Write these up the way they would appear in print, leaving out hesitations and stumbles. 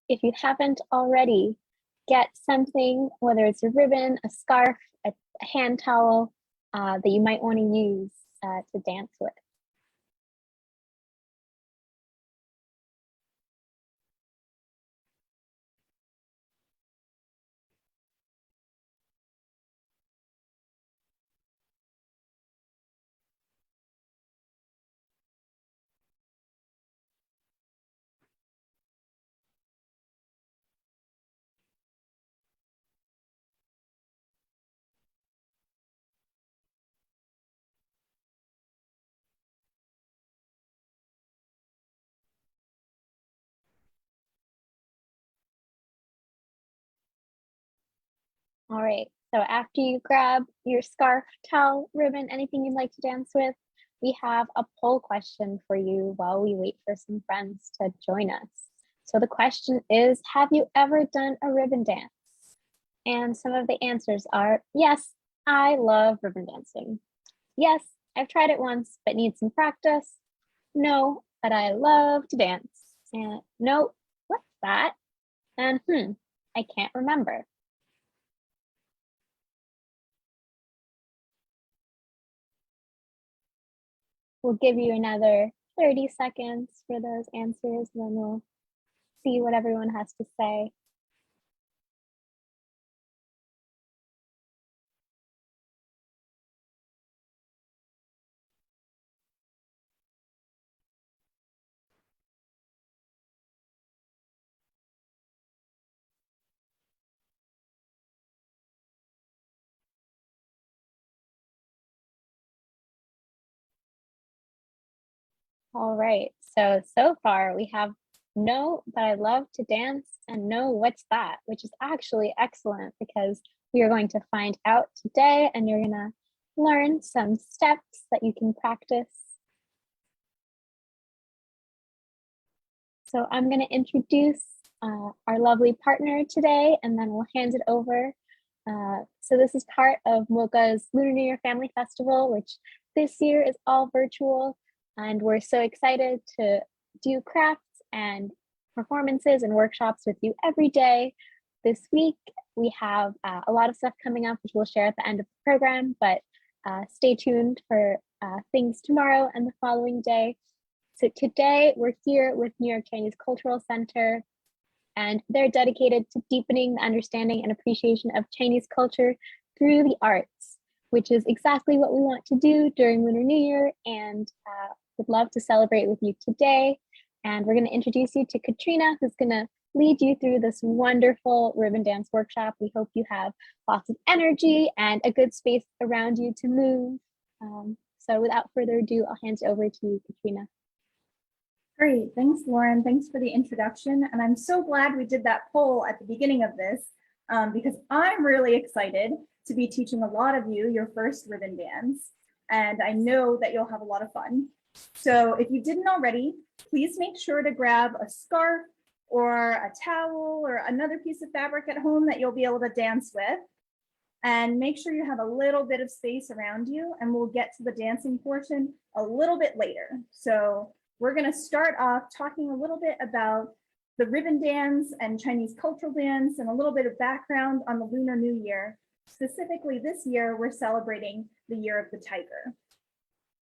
if you haven't already, get something, whether it's a ribbon, a scarf, a hand towel that you might want to use to dance with. All right, so after you grab your scarf, towel, ribbon, anything you'd like to dance with, we have a poll question for you while we wait for some friends to join us. So the question is, have you ever done a ribbon dance? And some of the answers are, yes, I love ribbon dancing. Yes, I've tried it once, but need some practice. No, but I love to dance. And no, what's that? And I can't remember. We'll give you another 30 seconds for those answers, and then we'll see what everyone has to say. All right, so far we have no, but I love to dance, and no, what's that? Which is actually excellent because we are going to find out today, and you're gonna learn some steps that you can practice. So I'm gonna introduce our lovely partner today, and then we'll hand it over. So this is part of MOCA's Lunar New Year Family Festival, which this year is all virtual. And we're so excited to do crafts and performances and workshops with you every day. This week, we have a lot of stuff coming up, which we'll share at the end of the program, but stay tuned for things tomorrow and the following day. So today, we're here with New York Chinese Cultural Center, and they're dedicated to deepening the understanding and appreciation of Chinese culture through the arts, which is exactly what we want to do during Lunar New Year, and would love to celebrate with you today. And we're going to introduce you to Katrina, who's going to lead you through this wonderful ribbon dance workshop. We hope you have lots of energy and a good space around you to move. So without further ado, I'll hand it over to you, Katrina. Great, thanks, Lauren. Thanks for the introduction. And I'm so glad we did that poll at the beginning of this because I'm really excited to be teaching a lot of you your first ribbon dance. And I know that you'll have a lot of fun. So if you didn't already, please make sure to grab a scarf or a towel or another piece of fabric at home that you'll be able to dance with. And make sure you have a little bit of space around you, and we'll get to the dancing portion a little bit later. So we're going to start off talking a little bit about the ribbon dance and Chinese cultural dance and a little bit of background on the Lunar New Year. Specifically this year, we're celebrating the Year of the Tiger.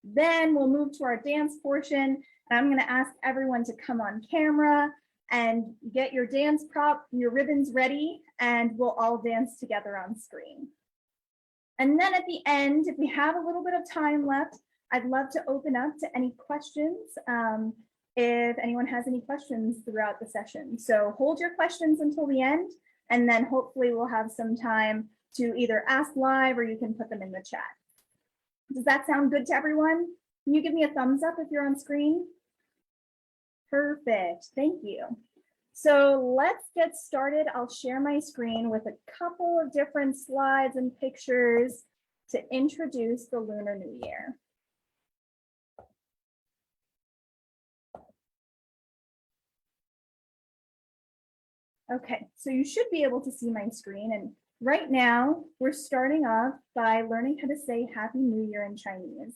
Then we'll move to our dance portion, and I'm going to ask everyone to come on camera and get your dance prop, your ribbons ready, and we'll all dance together on screen. And then at the end, if we have a little bit of time left, I'd love to open up to any questions if anyone has any questions throughout the session. So hold your questions until the end, and then hopefully we'll have some time to either ask live or you can put them in the chat. Does that sound good to everyone? Can you give me a thumbs up if you're on screen? Perfect, thank you. So let's get started. I'll share my screen with a couple of different slides and pictures to introduce the Lunar New Year. Okay, so you should be able to see my screen, and right now we're starting off by learning how to say Happy New Year in Chinese.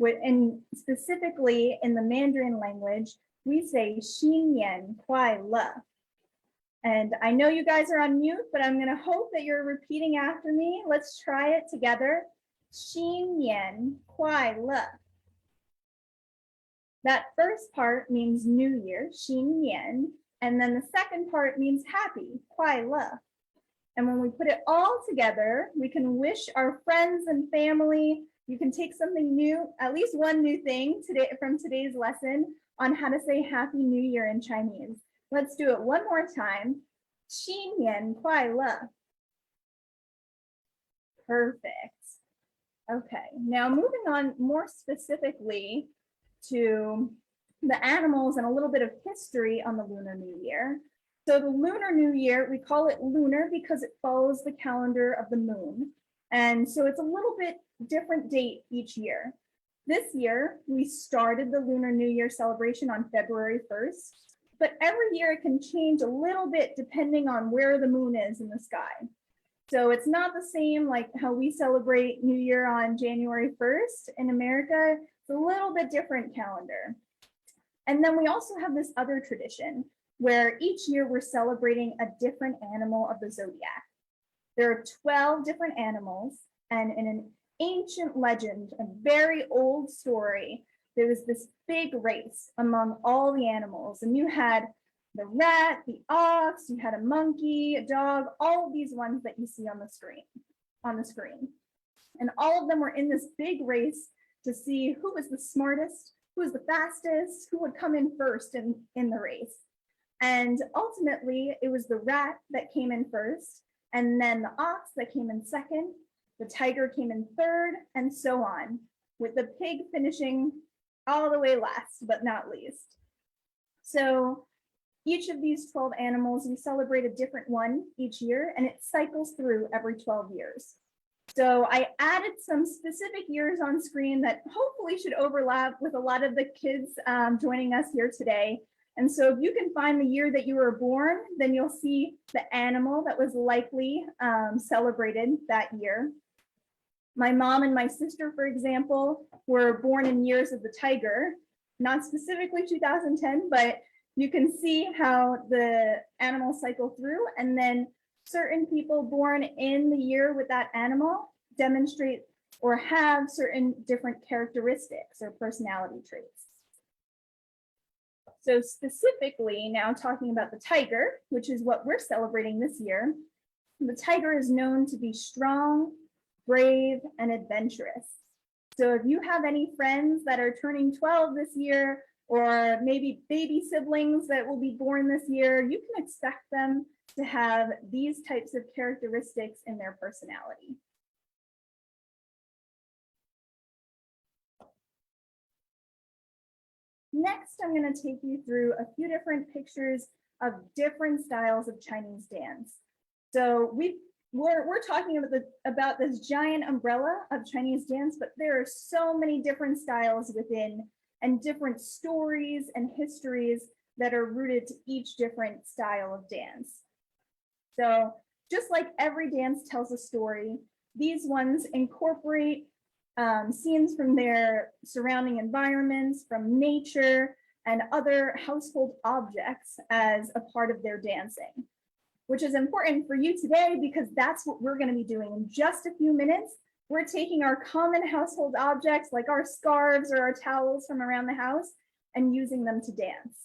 And specifically in the Mandarin language, we say 新年快乐. And I know you guys are on mute, but I'm gonna hope that you're repeating after me. Let's try it together. 新年快乐. That first part means New Year, 新年, and then the second part means happy, 快乐. And when we put it all together, we can wish our friends and family. You can take something new, at least one new thing today from today's lesson on how to say Happy New Year in Chinese. Let's do it one more time. 新年快乐. Perfect. Okay, now moving on more specifically to the animals and a little bit of history on the Lunar New Year. So the Lunar New Year, we call it lunar because it follows the calendar of the moon. And so it's a little bit different date each year. This year, we started the Lunar New Year celebration on February 1st, but every year it can change a little bit depending on where the moon is in the sky. So it's not the same like how we celebrate New Year on January 1st. In America, it's a little bit different calendar. And then we also have this other tradition where each year we're celebrating a different animal of the zodiac. There are 12 different animals, and in an ancient legend, a very old story, there was this big race among all the animals, and you had the rat, the ox, you had a monkey, a dog, all of these ones that you see on the screen. And all of them were in this big race to see who was the smartest, who was the fastest, who would come in first in the race. And ultimately, it was the rat that came in first, and then the ox that came in second, the tiger came in third, and so on, with the pig finishing all the way last, but not least. So each of these 12 animals, we celebrate a different one each year, and it cycles through every 12 years. So I added some specific years on screen that hopefully should overlap with a lot of the kids joining us here today. And so if you can find the year that you were born, then you'll see the animal that was likely celebrated that year. My mom and my sister, for example, were born in years of the tiger, not specifically 2010, but you can see how the animals cycle through, and then certain people born in the year with that animal demonstrate or have certain different characteristics or personality traits. So specifically now talking about the tiger, which is what we're celebrating this year, the tiger is known to be strong, brave, and adventurous. So if you have any friends that are turning 12 this year, or maybe baby siblings that will be born this year, you can expect them to have these types of characteristics in their personality. Next, I'm going to take you through a few different pictures of different styles of Chinese dance. So we're talking about this giant umbrella of Chinese dance, but there are so many different styles within and different stories and histories that are rooted to each different style of dance. So just like every dance tells a story, these ones incorporate scenes from their surrounding environments, from nature, and other household objects as a part of their dancing, which is important for you today because that's what we're going to be doing in just a few minutes. We're taking our common household objects like our scarves or our towels from around the house and using them to dance.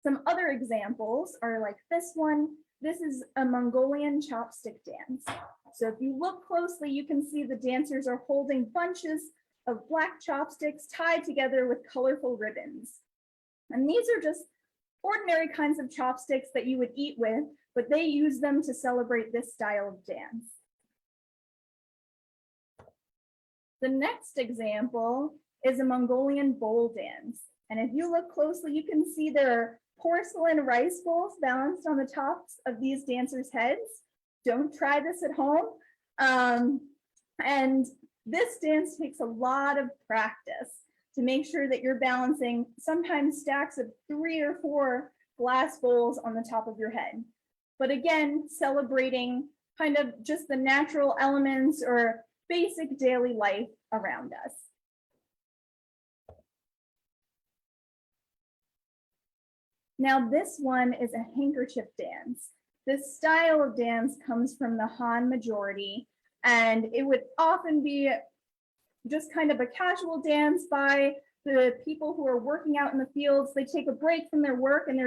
Some other examples are like this one. This is a Mongolian chopstick dance. So if you look closely, you can see the dancers are holding bunches of black chopsticks tied together with colorful ribbons. And these are just ordinary kinds of chopsticks that you would eat with, but they use them to celebrate this style of dance. The next example is a Mongolian bowl dance. And if you look closely, you can see there are porcelain rice bowls balanced on the tops of these dancers' heads. Don't try this at home. And this dance takes a lot of practice to make sure that you're balancing sometimes stacks of 3 or 4 glass bowls on the top of your head. But again, celebrating kind of just the natural elements or basic daily life around us. Now this one is a handkerchief dance. This style of dance comes from the Han majority, and it would often be just kind of a casual dance by the people who are working out in the fields. They take a break from their work and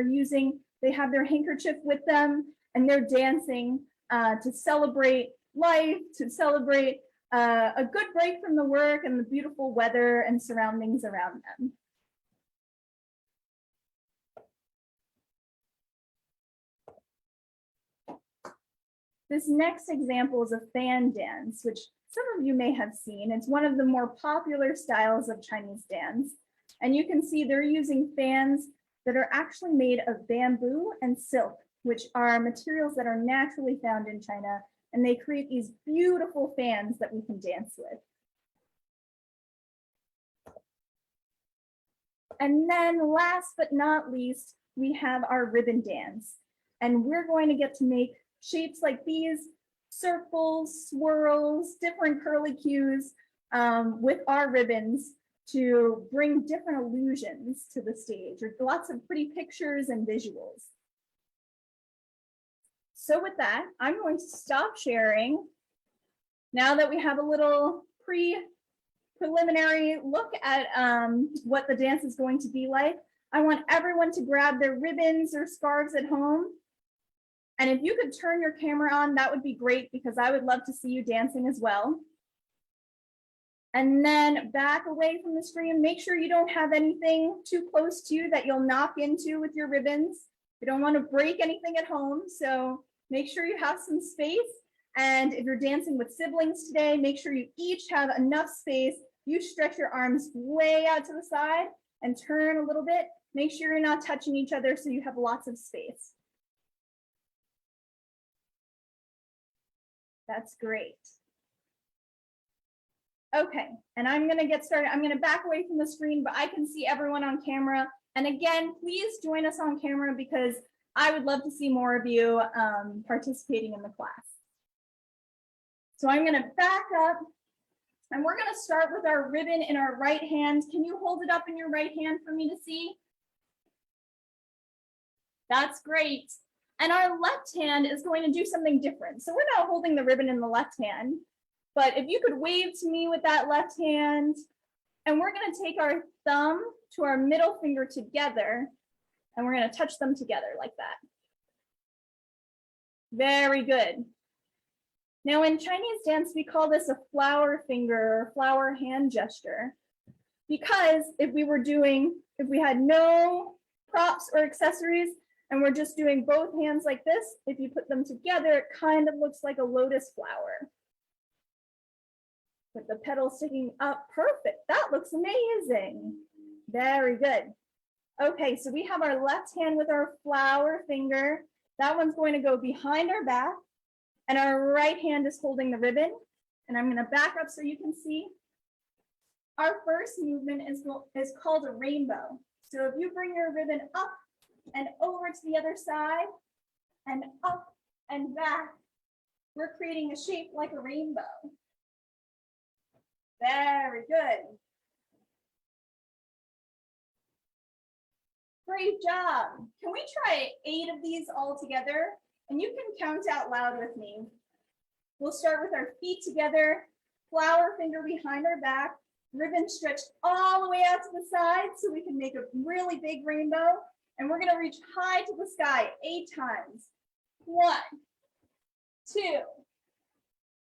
they have their handkerchief with them, and they're dancing to celebrate life, to celebrate a good break from the work and the beautiful weather and surroundings around them. This next example is a fan dance, which some of you may have seen. It's one of the more popular styles of Chinese dance. And you can see they're using fans that are actually made of bamboo and silk, which are materials that are naturally found in China. And they create these beautiful fans that we can dance with. And then last but not least, we have our ribbon dance. And we're going to get to make shapes like these, circles, swirls, different curly cues with our ribbons to bring different illusions to the stage, or lots of pretty pictures and visuals. So with that, I'm going to stop sharing. Now that we have a little preliminary look at what the dance is going to be like, I want everyone to grab their ribbons or scarves at home. And if you could turn your camera on, that would be great, because I would love to see you dancing as well. And then back away from the screen. Make sure you don't have anything too close to you that you'll knock into with your ribbons. You don't want to break anything at home, so make sure you have some space. And if you're dancing with siblings today, make sure you each have enough space. You stretch your arms way out to the side and turn a little bit. Make sure you're not touching each other so you have lots of space. That's great. Okay, and I'm gonna get started. I'm gonna back away from the screen, but I can see everyone on camera. And again, please join us on camera, because I would love to see more of you participating in the class. So I'm gonna back up, and we're gonna start with our ribbon in our right hand. Can you hold it up in your right hand for me to see? That's great. And our left hand is going to do something different. So we're not holding the ribbon in the left hand, but if you could wave to me with that left hand, and we're going to take our thumb to our middle finger together, and we're going to touch them together like that. Very good. Now in Chinese dance, we call this a flower finger or flower hand gesture, because if we had no props or accessories, and we're just doing both hands like this, if you put them together, it kind of looks like a lotus flower with the petals sticking up. Perfect. That looks amazing. Very good. Okay, so we have our left hand with our flower finger. That one's going to go behind our back, and our right hand is holding the ribbon. And I'm going to back up so you can see. Our first movement is called a rainbow. So if you bring your ribbon up and over to the other side, and up and back, we're creating a shape like a rainbow. Very good. Great job. Can we try 8 of these all together? And you can count out loud with me. We'll start with our feet together, flower finger behind our back, ribbon stretched all the way out to the side so we can make a really big rainbow. And we're going to reach high to the sky 8 times. 1, 2,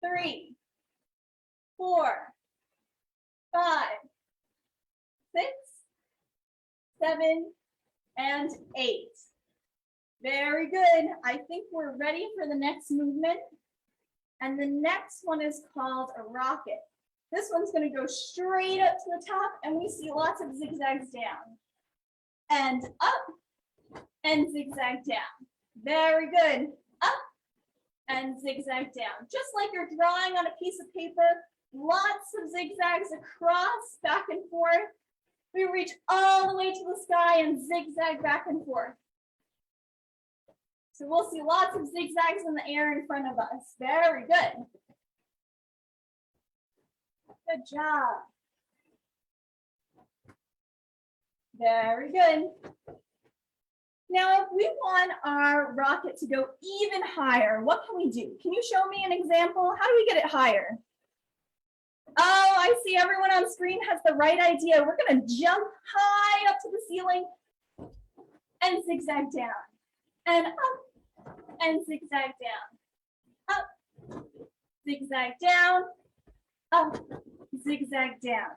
3, 4, 5, 6, 7, and 8. Very good. I think we're ready for the next movement. And the next one is called a rocket. This one's going to go straight up to the top, and we see lots of zigzags down. And up and zigzag down. Very good. Up and zigzag down. Just like you're drawing on a piece of paper, lots of zigzags across, back and forth. We reach all the way to the sky and zigzag back and forth. So we'll see lots of zigzags in the air in front of us. Very good. Good job. Very good. Now, if we want our rocket to go even higher, what can we do? Can you show me an example? How do we get it higher? Oh, I see everyone on screen has the right idea. We're going to jump high up to the ceiling and zigzag down and up and zigzag down, up, zigzag down, up, zigzag down.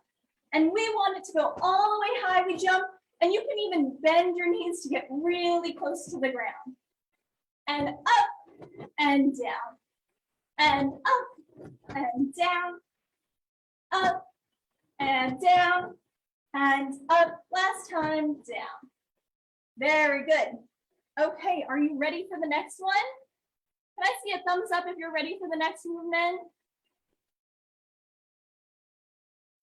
And we want it to go all the way high. We jump, and you can even bend your knees to get really close to the ground. And up and down, and up and down, up and down, and up. Last time, down. Very good. Okay, are you ready for the next one? Can I see a thumbs up if you're ready for the next movement?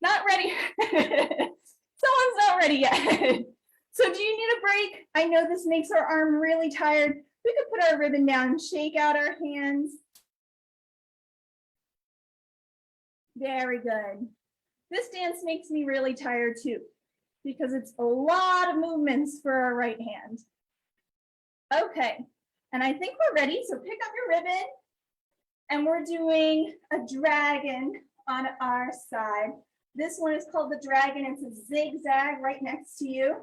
Not ready. Someone's not ready yet. So do you need a break? I know this makes our arm really tired. We could put our ribbon down and shake out our hands. Very good. This dance makes me really tired too, because it's a lot of movements for our right hand. Okay, and I think we're ready, so pick up your ribbon, and we're doing a dragon on our side. This one is called the dragon. It's a zigzag right next to you.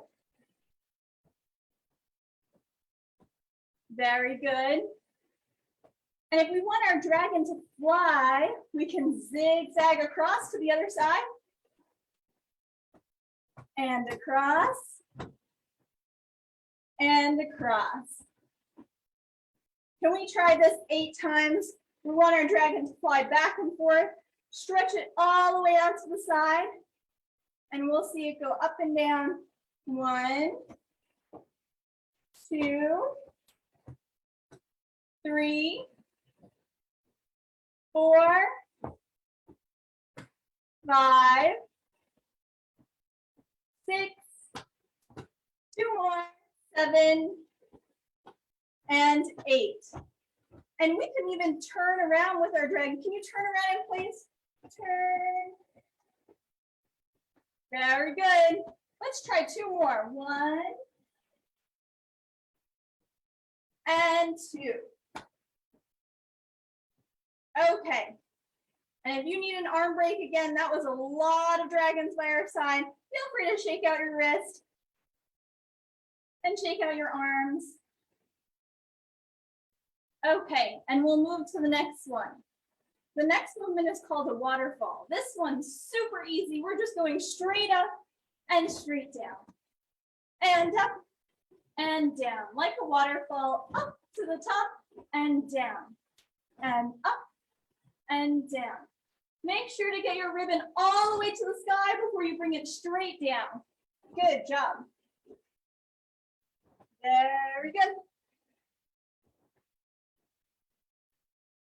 Very good. And if we want our dragon to fly, we can zigzag across to the other side. And across. And across. Can we try this 8 times? We want our dragon to fly back and forth. Stretch it all the way out to the side. And we'll see it go up and down. 1, 2, 3, 4, 5, 6, 2 more, 7, and 8. And we can even turn around with our dragon. Can you turn around in place? Turn. Very good. Let's try 2 more. 1 and 2. Okay. And if you need an arm break again, that was a lot of dragons by our side. Feel free to shake out your wrist and shake out your arms. Okay, and we'll move to the next one. The next movement is called a waterfall. This one's super easy. We're just going straight up and straight down. And up and down, like a waterfall, up to the top and down. And up and down. Make sure to get your ribbon all the way to the sky before you bring it straight down. Good job. Very good.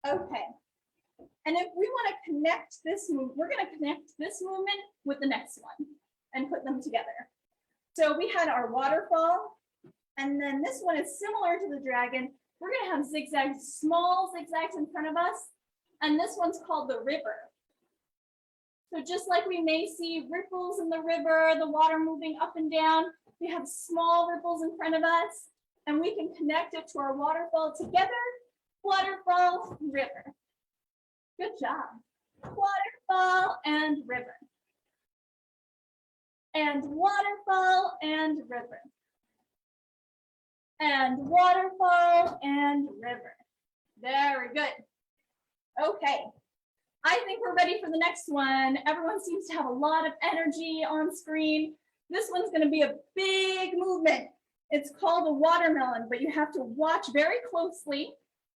Okay. And if we want to connect this move, we're going to connect this movement with the next one and put them together. So we had our waterfall, and then this one is similar to the dragon. We're going to have zigzags, small zigzags in front of us, and this one's called the river. So just like we may see ripples in the river, the water moving up and down, we have small ripples in front of us, and we can connect it to our waterfall together. Waterfall, river. Good job. Waterfall and river. And waterfall and river. And waterfall and river. Very good. Okay. I think we're ready for the next one. Everyone seems to have a lot of energy on screen. This one's going to be a big movement. It's called a watermelon, but you have to watch very closely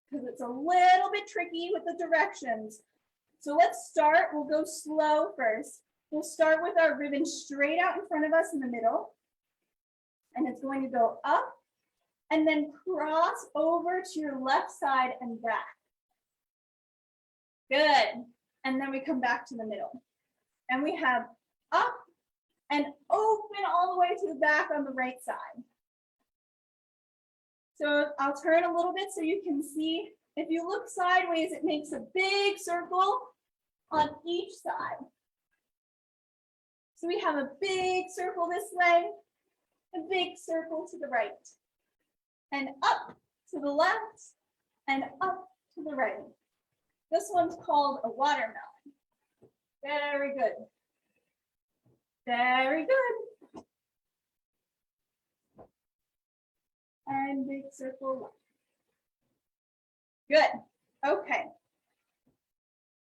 because it's a little bit tricky with the directions. So let's start. We'll go slow first. We'll start with our ribbon straight out in front of us in the middle. And it's going to go up and then cross over to your left side and back. Good. And then we come back to the middle. And we have up and open all the way to the back on the right side. So I'll turn a little bit so you can see. If you look sideways, it makes a big circle on each side. So we have a big circle this way, a big circle to the right. and up to the left and up to the right. This one's called a watermelon. Very good. Very good. And big circle. Good. Okay.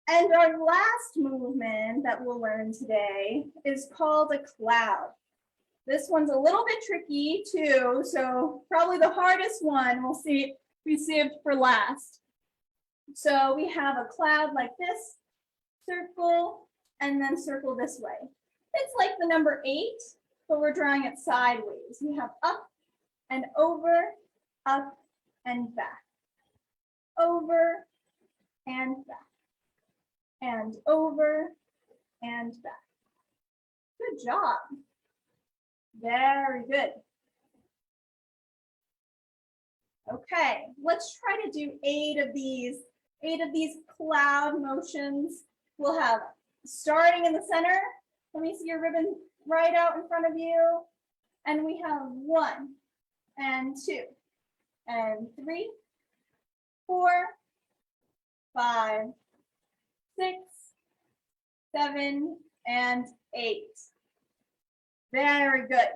And our last movement that we'll learn today is called a cloud. This one's a little bit tricky too, so probably the hardest one we saved for last. So we have a cloud like this, circle, and then circle this way. It's like the number 8, but we're drawing it sideways. We have up and over, up and back, over and back, and over and back. Good job. Very good. Okay, let's try to do 8 of these cloud motions. We'll have starting in the center. Let me see your ribbon right out in front of you. And we have 1 and 2 and 3, 4, 5, 6, 7, and 8. Very good.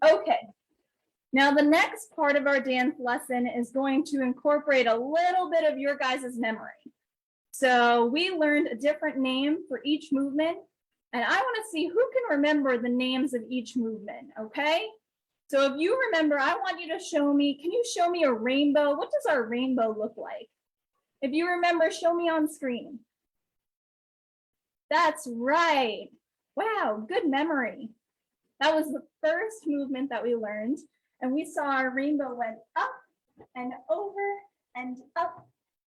Okay. Now the next part of our dance lesson is going to incorporate a little bit of your guys' memory. So we learned a different name for each movement, and I want to see who can remember the names of each movement, okay? So if you remember, I want you to show me, can you show me a rainbow? What does our rainbow look like? If you remember, show me on screen. That's right. Wow, good memory. That was the first movement that we learned, and we saw our rainbow went up and over and up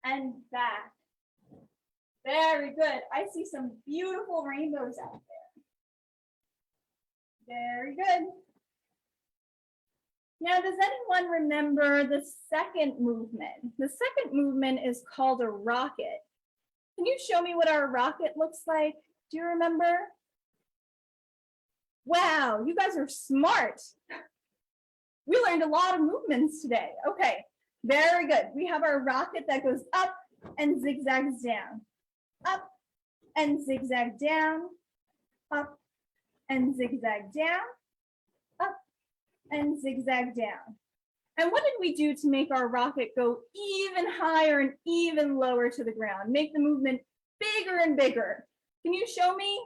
and back. Very good. I see some beautiful rainbows out there. Very good. Now, does anyone remember the second movement? The second movement is called a rocket. Can you show me what our rocket looks like? Do you remember? Wow, you guys are smart. We learned a lot of movements today. Okay, very good. We have our rocket that goes up and zigzags down, up and zigzag down, up and zigzag down, up and zigzag down. And what did we do to make our rocket go even higher and even lower to the ground? Make the movement bigger and bigger. Can you show me?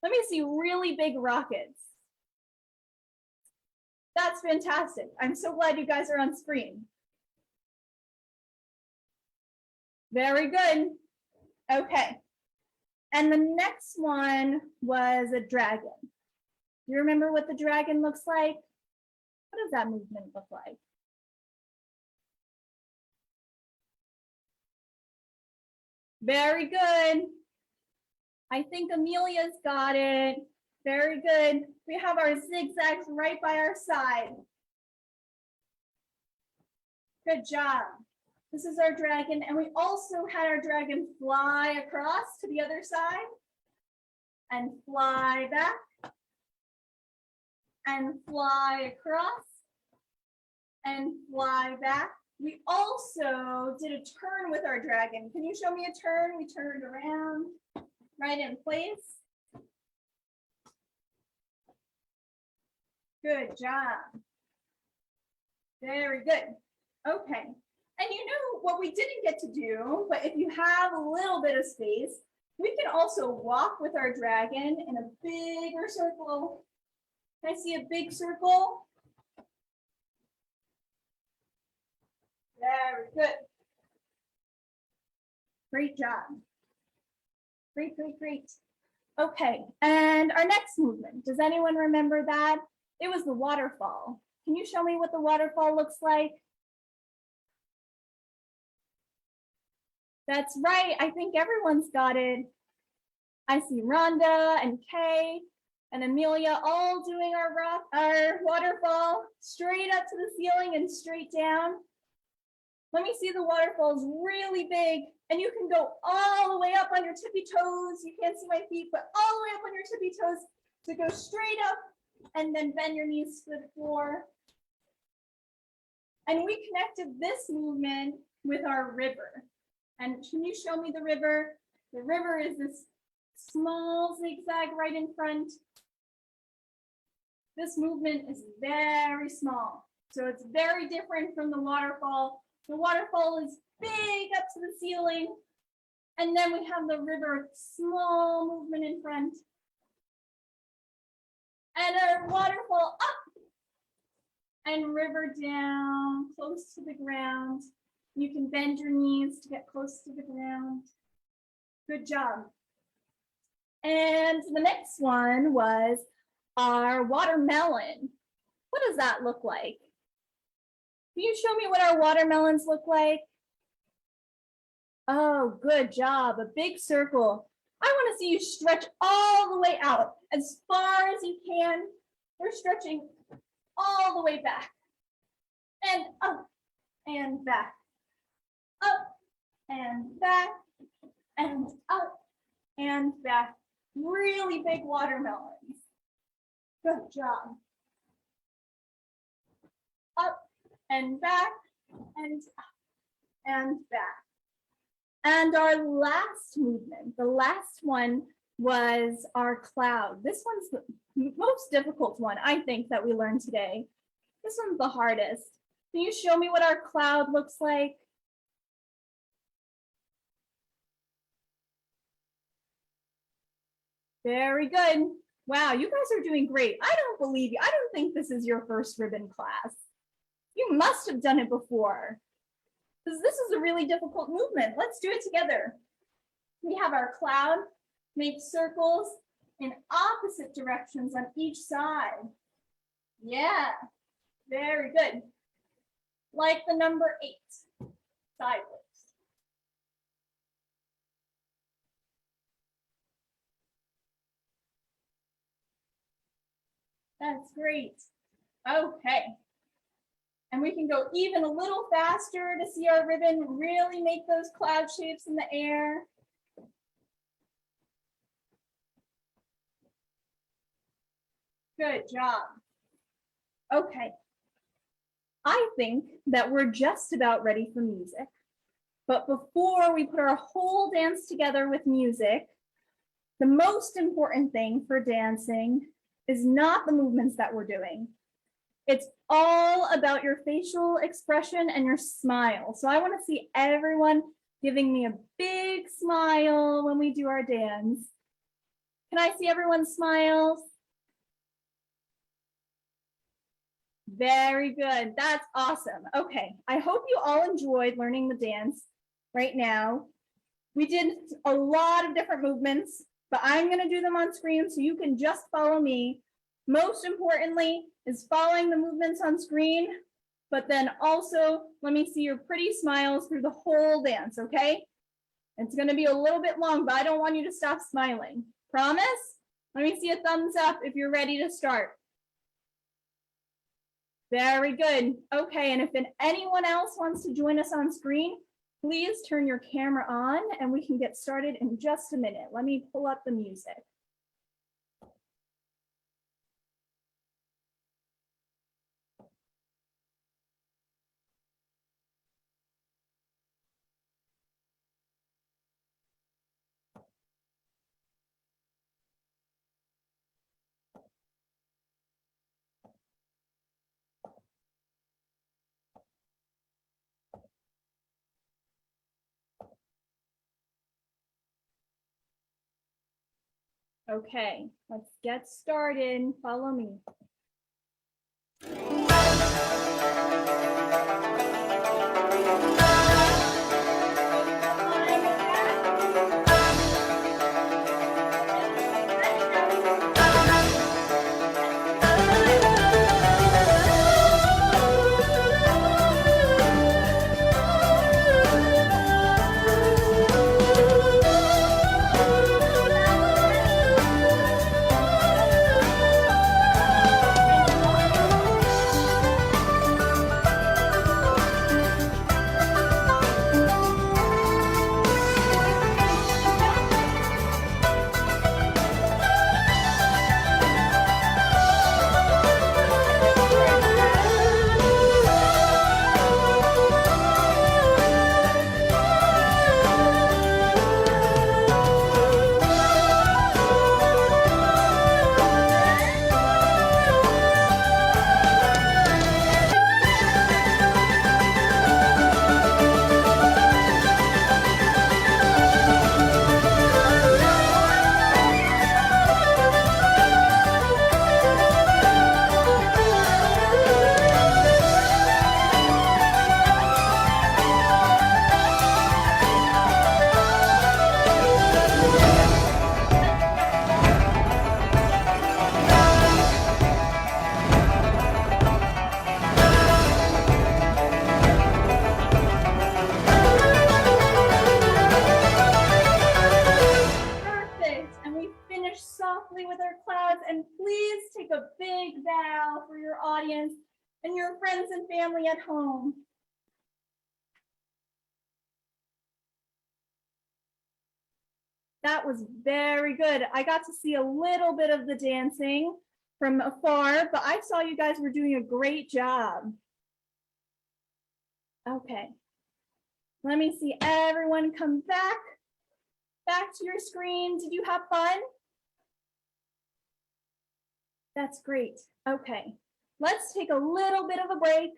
Let me see really big rockets. That's fantastic. I'm so glad you guys are on screen. Very good. Okay. And the next one was a dragon. You remember what the dragon looks like? What does that movement look like? Very good. I think Amelia's got it. Very good. We have our zigzags right by our side. Good job. This is our dragon, and we also had our dragon fly across to the other side and fly back and fly across and fly back. We also did a turn with our dragon. Can you show me a turn? We turned around, right in place. Good job. Very good. Okay. And you know what we didn't get to do, but if you have a little bit of space, we can also walk with our dragon in a bigger circle. Can I see a big circle? Very good. Great job. Great, great, great. Okay, and our next movement, does anyone remember that? It was the waterfall. Can you show me what the waterfall looks like? That's right, I think everyone's got it. I see Rhonda and Kay and Amelia all doing our waterfall straight up to the ceiling and straight down. Let me see the waterfalls really big, and you can go all the way up on your tippy toes. You can't see my feet, but all the way up on your tippy toes to go straight up and then bend your knees to the floor. And we connected this movement with our river. And can you show me the river? The river is this small zigzag right in front. This movement is very small. So it's very different from the waterfall. The waterfall is big up to the ceiling. And then we have the river, small movement in front. And our waterfall up and river down, close to the ground. You can bend your knees to get close to the ground. Good job. And the next one was our watermelon. What does that look like? Can you show me what our watermelons look like? Oh, good job. A big circle. I want to see you stretch all the way out as far as you can. We're stretching all the way back and up and back, up and back and up and back. Really big watermelons. Good job. Up and back and up and back. And our last movement, the last one was our cloud. This one's the most difficult one, I think, that we learned today. This one's the hardest. Can you show me what our cloud looks like? Very good. Wow, you guys are doing great. I don't believe you. I don't think this is your first ribbon class. You must have done it before, because this is a really difficult movement. Let's do it together. We have our cloud, make circles in opposite directions on each side. Yeah, very good. Like the number 8, sideways. That's great. Okay. And we can go even a little faster to see our ribbon really make those cloud shapes in the air. Good job. Okay. I think that we're just about ready for music. But before we put our whole dance together with music, the most important thing for dancing is not the movements that we're doing. It's all about your facial expression and your smile. So I want to see everyone giving me a big smile when we do our dance. Can I see everyone's smiles? Very good. That's awesome. Okay, I hope you all enjoyed learning the dance right now. We did a lot of different movements, but I'm going to do them on screen so you can just follow me. Most importantly is following the movements on screen, but then also let me see your pretty smiles through the whole dance, okay? It's going to be a little bit long, but I don't want you to stop smiling. Promise? Let me see a thumbs up if you're ready to start. Very good. Okay, and if anyone else wants to join us on screen, please turn your camera on and we can get started in just a minute. Let me pull up the music. Okay, let's get started. Follow me. smile for your audience and your friends and family at home. That was very good. I got to see a little bit of the dancing from afar, but I saw you guys were doing a great job. Okay. Let me see everyone come back to your screen. Did you have fun? That's great. Okay. Let's take a little bit of a break,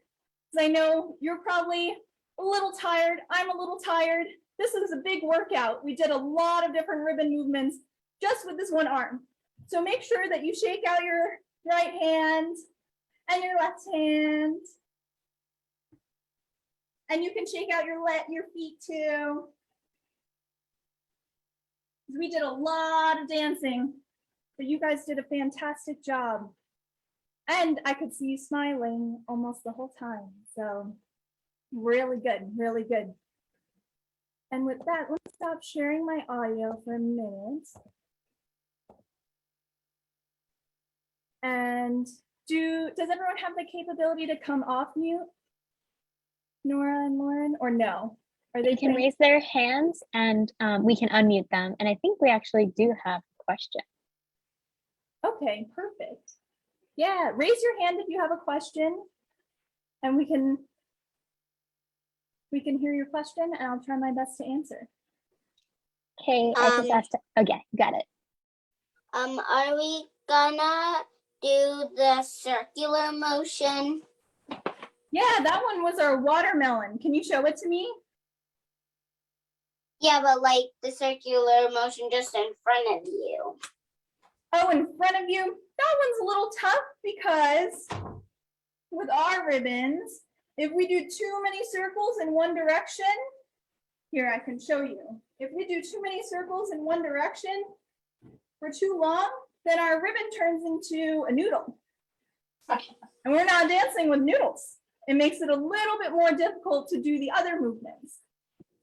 because I know you're probably a little tired. I'm a little tired. This is a big workout. We did a lot of different ribbon movements just with this one arm. So make sure that you shake out your right hand and your left hand. And you can shake out your feet too. We did a lot of dancing, but you guys did a fantastic job. And I could see you smiling almost the whole time. So really good, really good. And with that, let's stop sharing my audio for a minute. And does everyone have the capability to come off mute? Nora and Lauren, or no? Are they can raise their hands and we can unmute them. And I think we actually do have a question. Okay, perfect. Yeah, raise your hand if you have a question and we can hear your question and I'll try my best to answer. Okay, I just asked. Okay, got it. Are we gonna do the circular motion? Yeah, that one was our watermelon. Can you show it to me? Yeah, but like the circular motion just in front of you. Oh, in front of you? That one's a little tough because with our ribbons, if we do too many circles in one direction, here I can show you. If we do too many circles in one direction for too long, then our ribbon turns into a noodle. And we're not dancing with noodles. It makes it a little bit more difficult to do the other movements.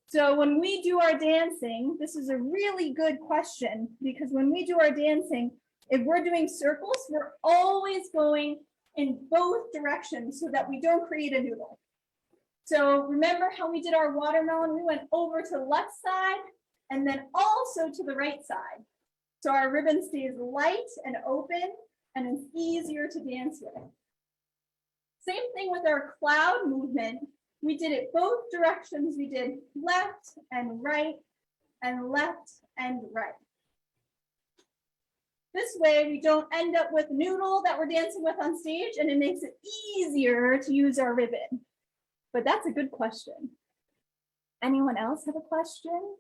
So when we do our dancing, this is a really good question, because when we do our dancing, if we're doing circles, we're always going in both directions so that we don't create a noodle. So remember how we did our watermelon? We went over to the left side and then also to the right side. So our ribbon stays light and open and it's easier to dance with. Same thing with our cloud movement. We did it both directions. We did left and right and left and right. This way we don't end up with noodle that we're dancing with on stage, and it makes it easier to use our ribbon. But that's a good question. Anyone else have a question?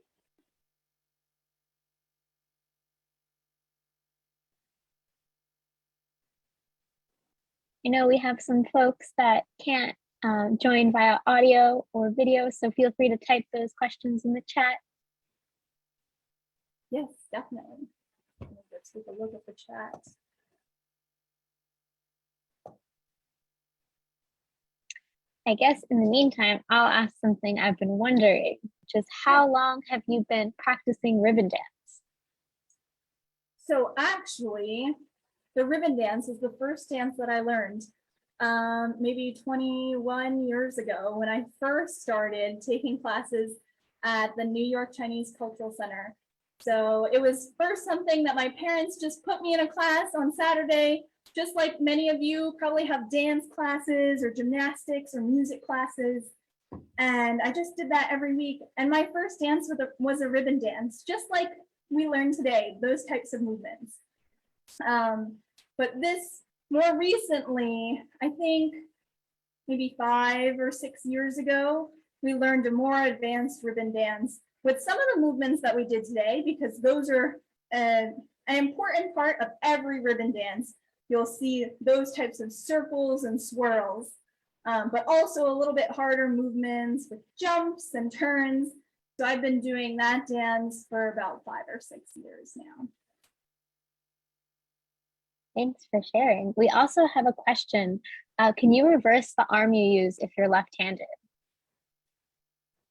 You know, we have some folks that can't join via audio or video, so feel free to type those questions in the chat. Yes, definitely. Let's take a look at the chat. I guess in the meantime, I'll ask something I've been wondering, which is how long have you been practicing ribbon dance? So actually, the ribbon dance is the first dance that I learned maybe 21 years ago when I first started taking classes at the New York Chinese Cultural Center. So it was first something that my parents just put me in a class on Saturday, just like many of you probably have dance classes or gymnastics or music classes. And I just did that every week. And my first dance was a ribbon dance, just like we learned today, those types of movements. But this more recently, I think maybe 5 or 6 years ago, we learned a more advanced ribbon dance with some of the movements that we did today, because those are an important part of every ribbon dance. You'll see those types of circles and swirls, but also a little bit harder movements with jumps and turns. So I've been doing that dance for about 5 or 6 years now. Thanks for sharing. We also have a question. Can you reverse the arm you use if you're left-handed?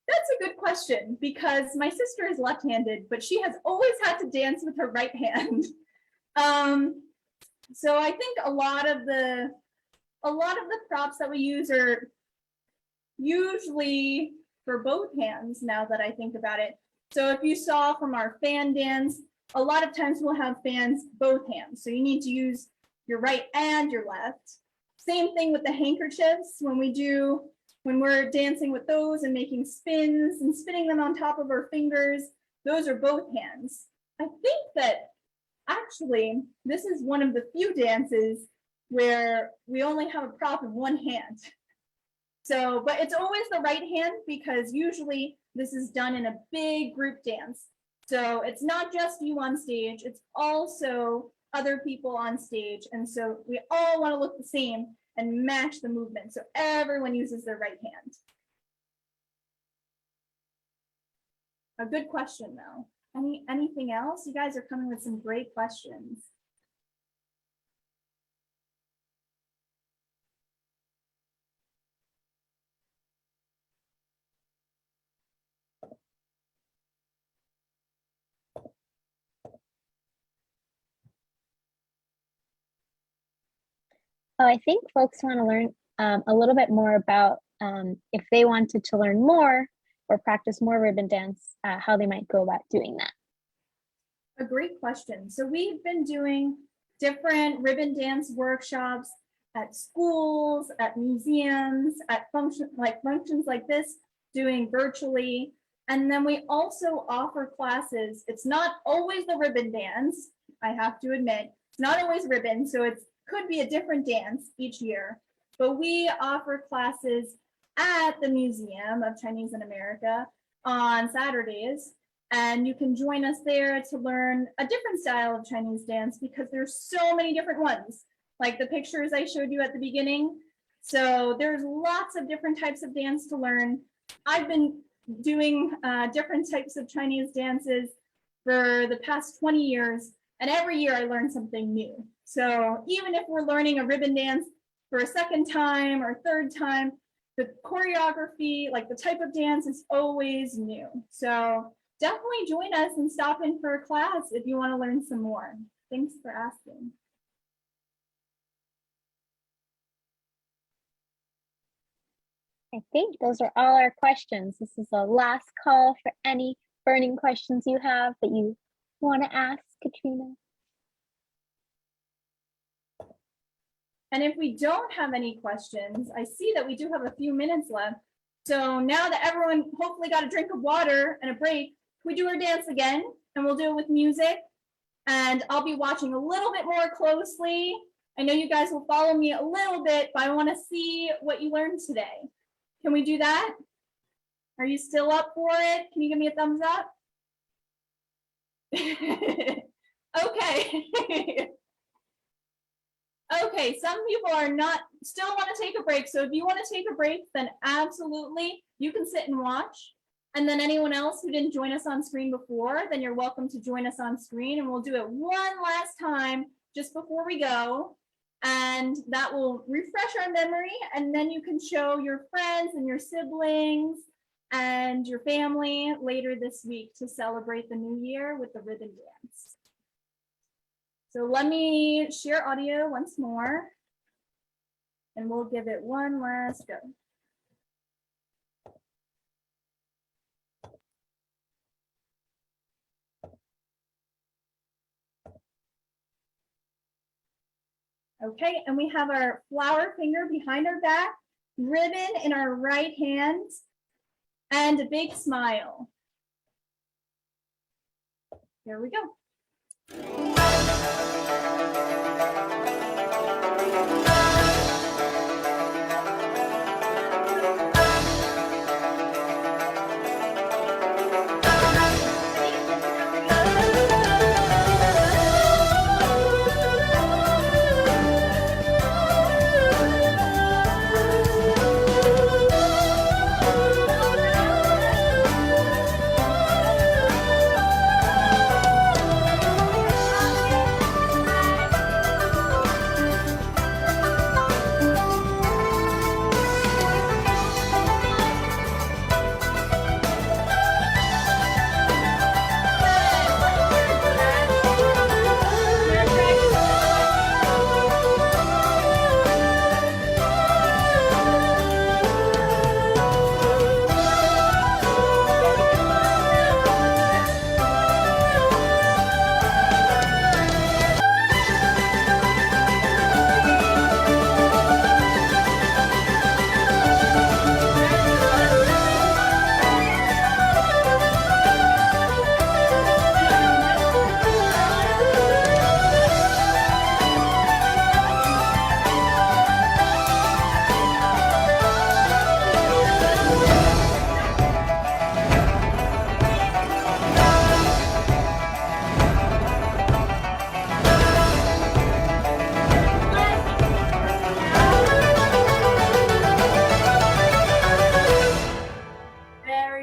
That's a good question, because my sister is left-handed, but she has always had to dance with her right hand. So I think a lot of the a lot of the props that we use are usually for both hands now that I think about it. So if you saw from our fan dance, a lot of times we'll have fans both hands. So you need to use your right and your left. Same thing with the handkerchiefs when we're dancing with those and making spins and spinning them on top of our fingers. Those are both hands. I think that actually this is one of the few dances where we only have a prop in one hand. So, but it's always the right hand because usually this is done in a big group dance. So it's not just you on stage, it's also other people on stage. And so we all want to look the same and match the movement. So everyone uses their right hand. A good question though. Anything else? You guys are coming with some great questions. Oh, I think folks want to learn a little bit more about if they wanted to learn more or practice more ribbon dance, how they might go about doing that. A great question. So we've been doing different ribbon dance workshops at schools, at museums, at functions like this, doing virtually. And then we also offer classes. It's not always the ribbon dance, I have to admit. It's not always ribbon, so it could be a different dance each year. But we offer classes at the Museum of Chinese in America on Saturdays. And you can join us there to learn a different style of Chinese dance because there's so many different ones, like the pictures I showed you at the beginning. So there's lots of different types of dance to learn. I've been doing different types of Chinese dances for the past 20 years, and every year I learn something new. So even if we're learning a ribbon dance for a second time or third time, the choreography, like the type of dance is always new. So definitely join us and stop in for a class if you want to learn some more. Thanks for asking. I think those are all our questions. This is the last call for any burning questions you have that you want to ask Katrina. And if we don't have any questions, I see that we do have a few minutes left. So now that everyone hopefully got a drink of water and a break, we do our dance again, and we'll do it with music. And I'll be watching a little bit more closely. I know you guys will follow me a little bit, but I want to see what you learned today. Can we do that? Are you still up for it? Can you give me a thumbs up? Okay. Okay, some people are not, still want to take a break. So if you want to take a break, then absolutely, you can sit and watch. And then anyone else who didn't join us on screen before, then you're welcome to join us on screen, and we'll do it one last time just before we go. And that will refresh our memory, and then you can show your friends and your siblings and your family later this week to celebrate the new year with the ribbon dance. So let me share audio once more, and we'll give it one last go. Okay, and we have our flower finger behind our back, ribbon in our right hand, and a big smile. Here we go.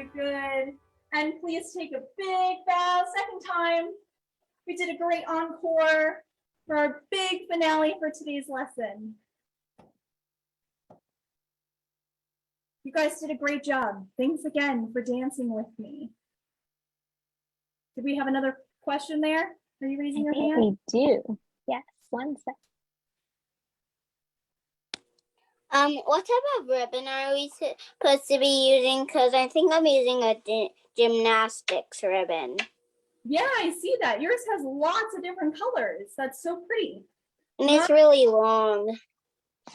very good. And please take a big bow. Second time. We did a great encore for our big finale for today's lesson. You guys did a great job. Thanks again for dancing with me. Did we have another question there? Are you raising your hand? We do. Yes, one sec. What type of ribbon are we supposed to be using? Because I think I'm using a gymnastics ribbon. Yeah, I see that. Yours has lots of different colors. That's so pretty. And it's really long.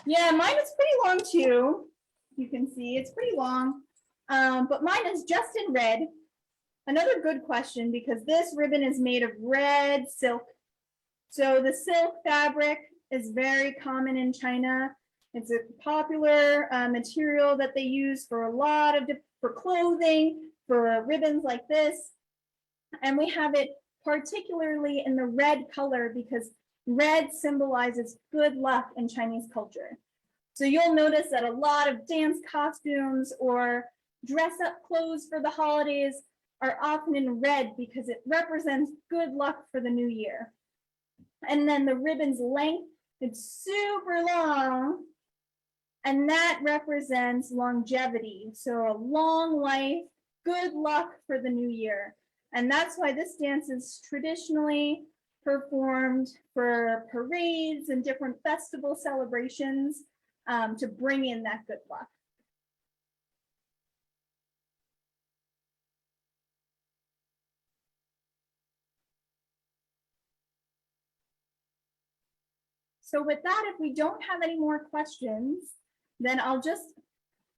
Yeah, mine is pretty long too. You can see it's pretty long. But mine is just in red. Another good question, because this ribbon is made of red silk. So the silk fabric is very common in China. It's a popular material that they use for a lot of for clothing, for ribbons like this. And we have it particularly in the red color because red symbolizes good luck in Chinese culture. So you'll notice that a lot of dance costumes or dress up clothes for the holidays are often in red because it represents good luck for the new year. And then the ribbon's length, it's super long, and that represents longevity. So a long life, good luck for the new year. And that's why this dance is traditionally performed for parades and different festival celebrations to bring in that good luck. So with that, if we don't have any more questions, then I'll just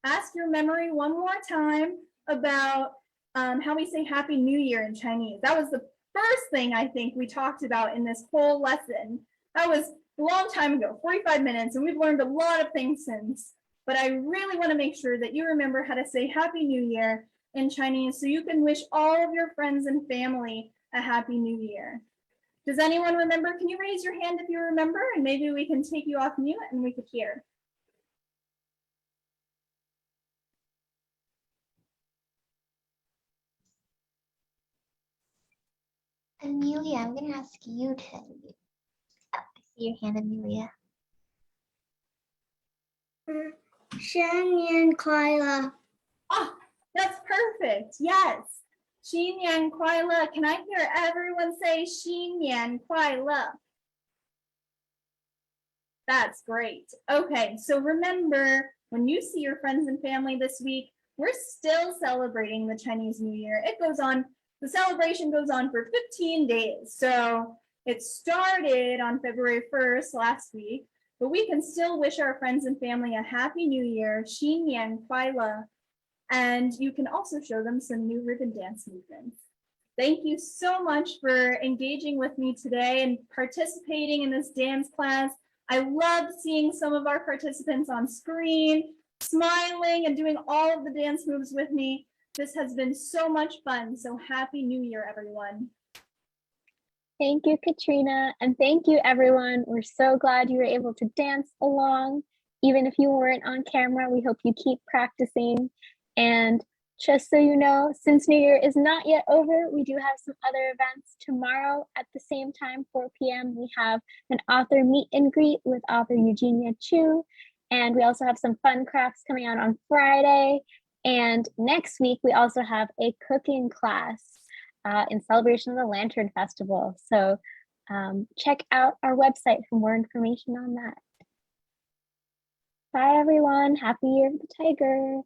ask your memory one more time about how we say Happy New Year in Chinese. That was the first thing I think we talked about in this whole lesson. That was a long time ago, 45 minutes, and we've learned a lot of things since. But I really want to make sure that you remember how to say Happy New Year in Chinese so you can wish all of your friends and family a Happy New Year. Does anyone remember? Can you raise your hand if you remember? And maybe we can take you off mute and we could hear. Amelia, I'm going to ask you to. I see your hand, Amelia. 新年快乐. Ah, that's perfect. Yes. 新年快乐. Can I hear everyone say 新年快乐? That's great. Okay, so remember, when you see your friends and family this week, we're still celebrating the Chinese New Year. It goes on, the celebration goes on for 15 days. So it started on February 1st last week, but we can still wish our friends and family a Happy New Year, 新年快乐, and you can also show them some new ribbon dance movements. Thank you so much for engaging with me today and participating in this dance class. I love seeing some of our participants on screen, smiling and doing all of the dance moves with me. This has been so much fun. So Happy New Year, everyone. Thank you, Katrina. And thank you, everyone. We're so glad you were able to dance along. Even if you weren't on camera, we hope you keep practicing. And just so you know, since New Year is not yet over, we do have some other events tomorrow at the same time, 4 p.m. We have an author meet and greet with author Eugenia Chu. And we also have some fun crafts coming out on Friday. And next week, we also have a cooking class in celebration of the Lantern Festival. So check out our website for more information on that. Bye, everyone. Happy Year of the Tiger.